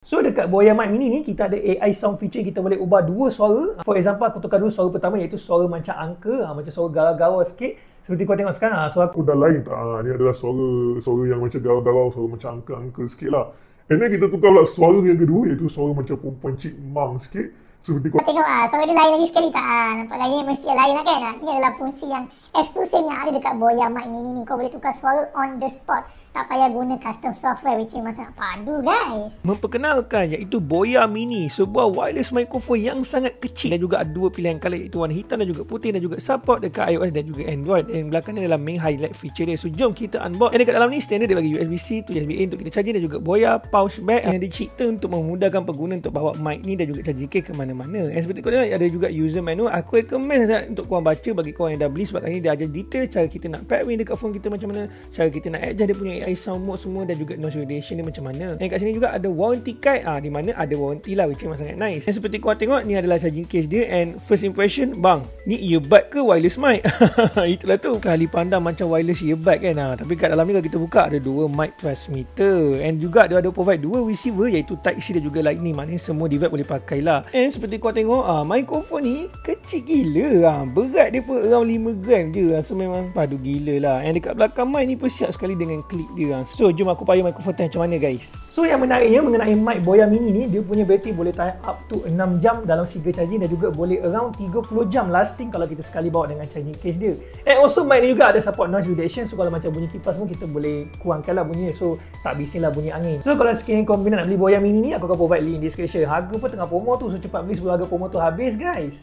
So dekat Boya Mic Mini ni kita ada AI sound feature, kita boleh ubah dua suara. For example, aku tukar dulu suara pertama iaitu suara macam angka, macam suara garau-garau sikit. Seperti kau tengok sekarang, suara aku dah lain tak? Ni adalah suara yang macam garau-garau, suara macam angka-angka sikit lah. And then kita tukar pula suara yang kedua iaitu suara macam perempuan cik mang sikit. Seperti kau tengok suara dia lain lagi sekali tak? Nampak gaya mesti lain lah kan? Ini adalah fungsi yang eksklusif yang ada dekat Boya Mic Mini ni. Kau boleh tukar suara on the spot. Tak payah guna custom software, which is macam padu guys. Memperkenalkan iaitu Boya Mini, sebuah wireless microphone yang sangat kecil dan juga ada dua pilihan color iaitu warna hitam dan juga putih, dan juga support dekat iOS dan juga Android. Dan belakang ni adalah main highlight feature dia. So jom kita unbox. Dan dekat dalam ni standard dia bagi USB-C to USB-A untuk kita charging, dan juga Boya pouch bag yang dicipta untuk memudahkan pengguna untuk bawa mic ni dan juga charging case ke mana-mana. Dan seperti kau tengok ada juga user manual. Aku recommend untuk korang baca bagi korang yang dah beli, sebab kali ni dia ajar detail cara kita nak pack wing dekat phone kita macam mana, cara kita nak adjust dia punya AI sound mode semua, dan juga noise reduction dia macam mana. Dan kat sini juga ada warranty card, di mana ada warranty lah, which memang sangat nice. Dan seperti korang tengok ni adalah charging case dia. And first impression, bang, ni earbud ke wireless mic? Itulah tu, kali pandang macam wireless earbud kan. Tapi kat dalam ni kalau kita buka ada dua mic transmitter, and juga dia ada provide dua receiver iaitu Type-C dan juga Lightning. Maknanya semua device boleh pakai lah. And seperti korang tengok, microphone ni kecil gila. Berat dia pun around 5 gram je. So memang padu gila lah. And dekat belakang mic ni pun siap sekali dengan clip dia. So jom aku payah microphone test macam mana guys. So yang menariknya mengenai mic Boya Mini ni, dia punya bateri boleh tahan up to 6 jam dalam single charging, dan juga boleh around 30 jam lasting kalau kita sekali bawa dengan charging case dia. And also mic ni juga ada support noise reduction. So kalau macam bunyi kipas pun kita boleh kurangkan lah bunyinya, so tak bising lah bunyi angin. So kalau sekiranya kau minat nak beli Boya Mini ni, aku akan provide link di description. Harga pun tengah promo tu, so cepat beli sebelum harga promo tu habis guys.